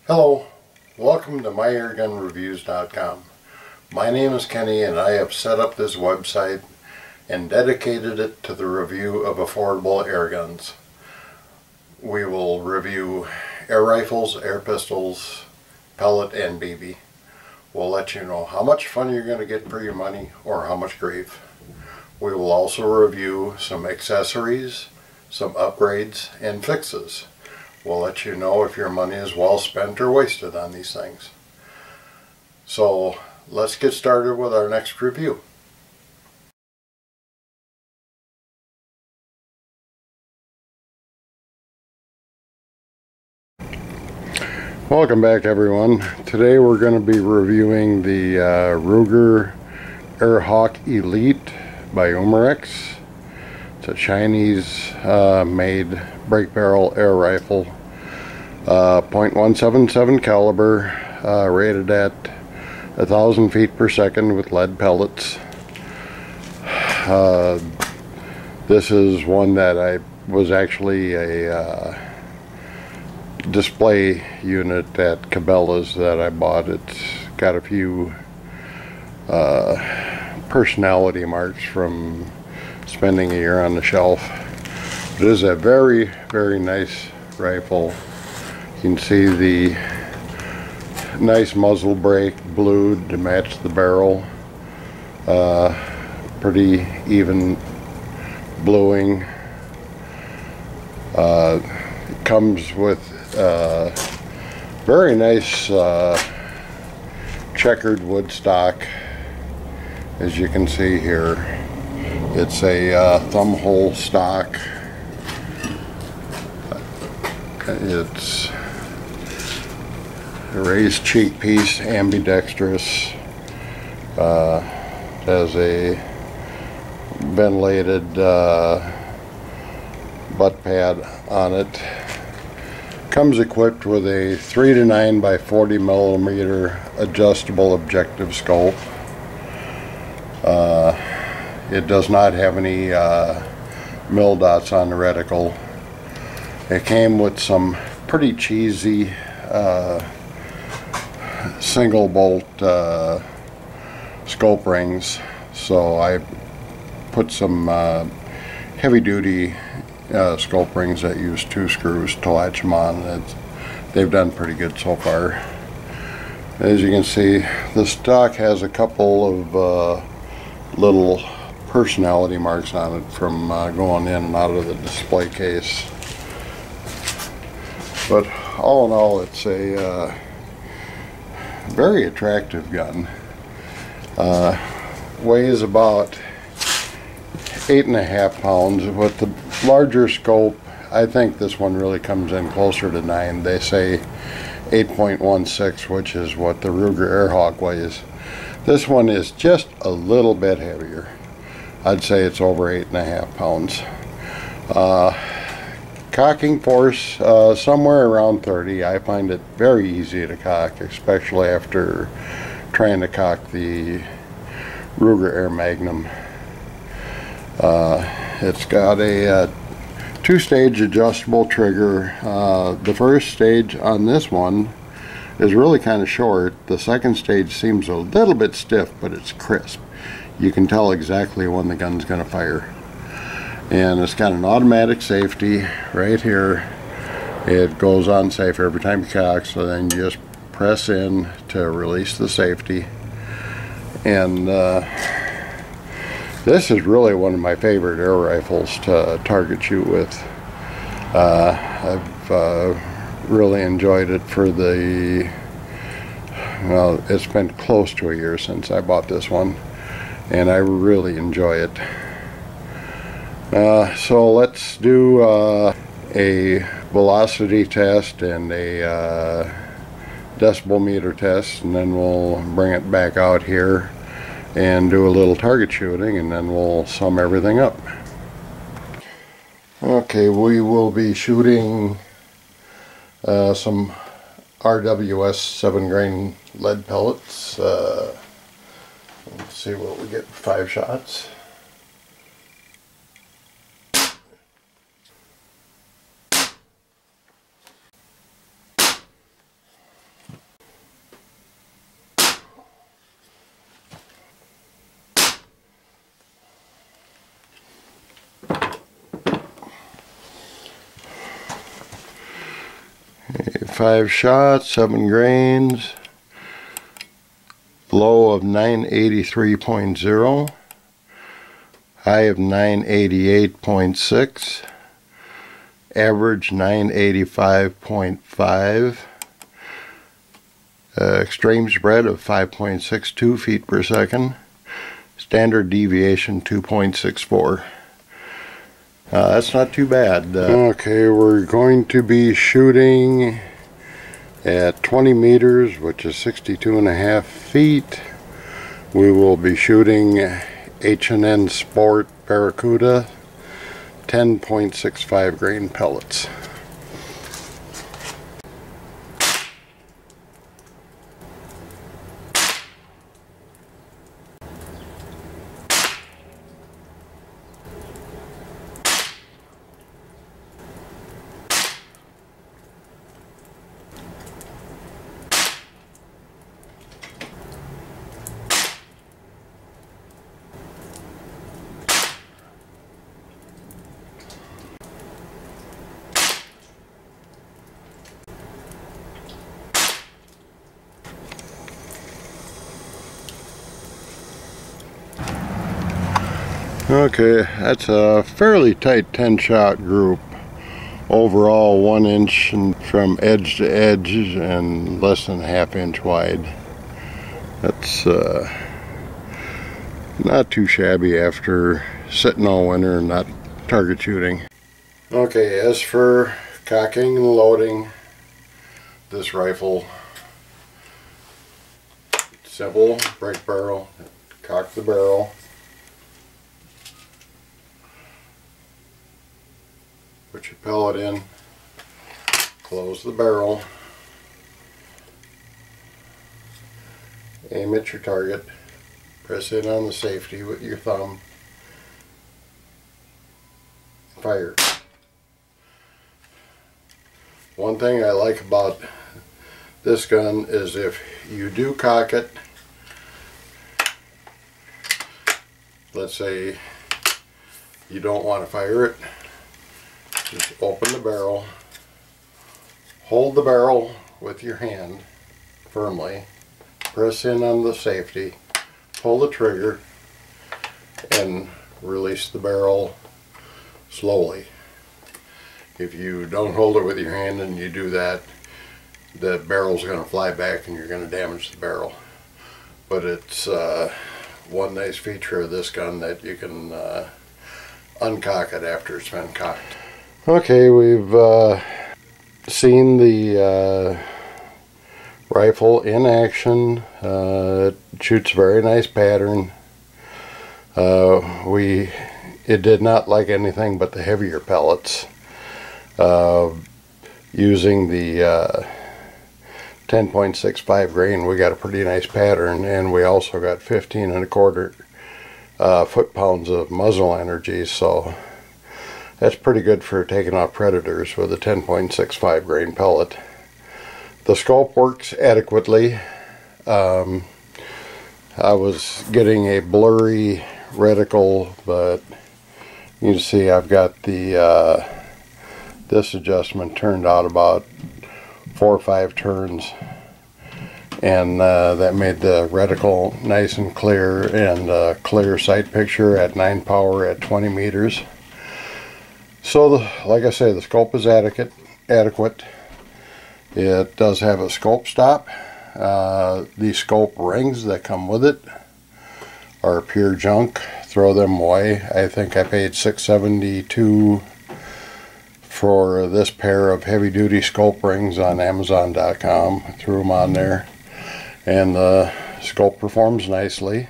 Hello, welcome to MyAirGunReviews.com. My name is Kenny and I have set up this website and dedicated it to the review of affordable air guns. We will review air rifles, air pistols, pellet and BB. We'll let you know how much fun you're going to get for your money or how much grief. We will also review some accessories, some upgrades and fixes. We'll let you know if your money is well spent or wasted on these things. So let's get started with our next review. Welcome back everyone. Today we're going to be reviewing the Ruger Airhawk Elite by Umarex. It's a Chinese made break barrel air rifle, .177 caliber, rated at 1,000 feet per second with lead pellets. This is one that I was actually a display unit at Cabela's that I bought. It's got a few personality marks from spending a year on the shelf. It is a very, very nice rifle. You can see the nice muzzle brake blued to match the barrel. Pretty even bluing. It comes with very nice checkered wood stock, as you can see here. It's a thumb hole stock. It's a raised cheek piece, ambidextrous. Has a ventilated butt pad on it. Comes equipped with a 3 to 9 by 40 millimeter adjustable objective scope. It does not have any mil dots on the reticle. It came with some pretty cheesy single bolt scope rings, so I put some heavy duty scope rings that use 2 screws to latch them on. They've done pretty good so far. As you can see, the stock has a couple of little personality marks on it from going in and out of the display case. But all in all, it's a very attractive gun. Weighs about 8.5 pounds. With the larger scope, I think this one really comes in closer to 9. They say 8.16, which is what the Ruger Airhawk weighs. This one is just a little bit heavier. I'd say it's over 8.5 pounds. Cocking force somewhere around 30. I find it very easy to cock, especially after trying to cock the Ruger Air Magnum. It's got a 2-stage adjustable trigger. The first stage on this one is really kind of short. The second stage seems a little bit stiff, but it's crisp. You can tell exactly when the gun's going to fire. And it's got an automatic safety right here. It goes on safe every time you cock, so then you just press in to release the safety. And this is really one of my favorite air rifles to target shoot with. I've really enjoyed it for the, well, it's been close to a year since I bought this one, and I really enjoy it. So let's do a velocity test and a decibel meter test, and then we'll bring it back out here and do a little target shooting, and then we'll sum everything up. Okay, we will be shooting some RWS 7-grain lead pellets. Let's see what we get. 5 shots. 5 shots, 7 grains, low of 983.0, high of 988.6, average 985.5, extreme spread of 5.62 feet per second, standard deviation 2.64. That's not too bad. Okay, we're going to be shooting at 20 meters, which is 62.5 feet. We will be shooting H&N Sport Barracuda 10.65 grain pellets. Okay, that's a fairly tight 10-shot group. Overall 1 inch from edge to edge and less than a ½ inch wide. That's not too shabby after sitting all winter and not target shooting. Okay, as for cocking and loading this rifle, simple, break barrel, cock the barrel. Put your pellet in, close the barrel, aim at your target, press in on the safety with your thumb, fire. One thing I like about this gun is if you do cock it, let's say you don't want to fire it, just open the barrel, hold the barrel with your hand firmly, press in on the safety, pull the trigger, and release the barrel slowly. If you don't hold it with your hand and you do that, the barrel's going to fly back and you're going to damage the barrel. But it's one nice feature of this gun that you can uncock it after it's been cocked. Okay, we've seen the rifle in action. It shoots a very nice pattern. It did not like anything but the heavier pellets. Using the 10.65 grain, we got a pretty nice pattern, and we also got 15¼ foot-pounds of muzzle energy, so that's pretty good for taking off predators with a 10.65 grain pellet. The scope works adequately. I was getting a blurry reticle, but you can see I've got the this adjustment turned out about 4 or 5 turns, and that made the reticle nice and clear, and clear sight picture at 9 power at 20 meters. So like I say, the scope is adequate. It does have a scope stop. The scope rings that come with it are pure junk. Throw them away. I think I paid $6.72 for this pair of heavy-duty scope rings on Amazon.com. I threw them on there, and the scope performs nicely.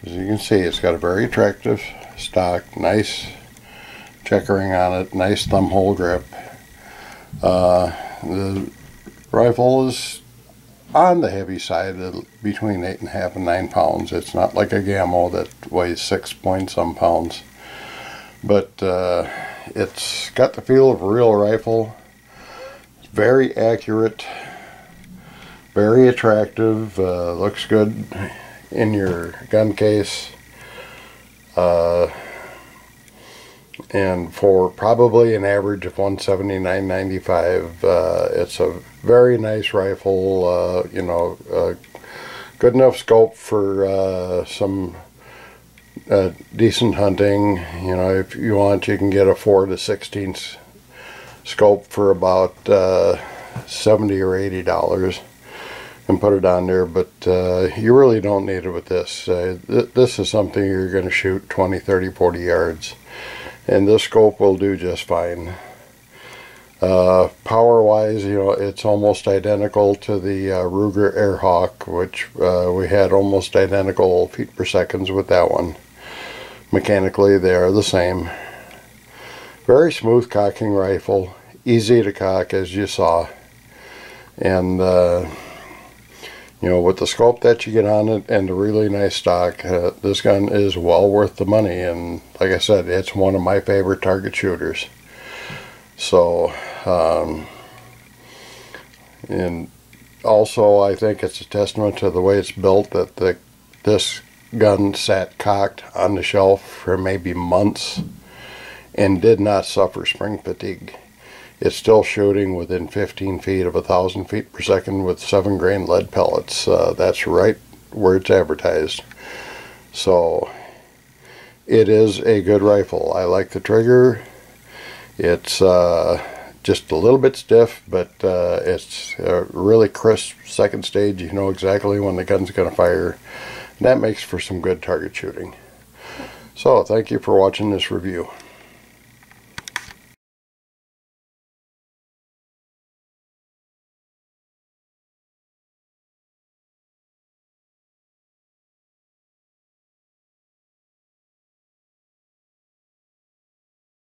As you can see, it's got a very attractive stock, nice checkering on it, nice thumb hole grip. The rifle is on the heavy side, between 8.5 and 9 pounds. It's not like a Gammo that weighs 6 point some pounds, but it's got the feel of a real rifle. It's very accurate, very attractive, looks good in your gun case, and for probably an average of $179.95, it's a very nice rifle. You know, good enough scope for some decent hunting. You know, if you want, you can get a 4 to 16 scope for about $70 or $80 and put it on there, but you really don't need it with this. This is something you're going to shoot 20, 30, 40 yards, and this scope will do just fine. Power wise, you know, it's almost identical to the Ruger Airhawk, which we had almost identical feet per seconds with that one. Mechanically they are the same. Very smooth cocking rifle, easy to cock as you saw, and you know, with the scope that you get on it and the really nice stock, this gun is well worth the money, and like I said, it's one of my favorite target shooters. So and also I think it's a testament to the way it's built that this gun sat cocked on the shelf for maybe months and did not suffer spring fatigue. It's still shooting within 15 feet of 1,000 feet per second with 7-grain lead pellets. That's right where it's advertised. So it is a good rifle. I like the trigger. It's just a little bit stiff, but it's a really crisp second stage. You know exactly when the gun's going to fire. And that makes for some good target shooting. So thank you for watching this review.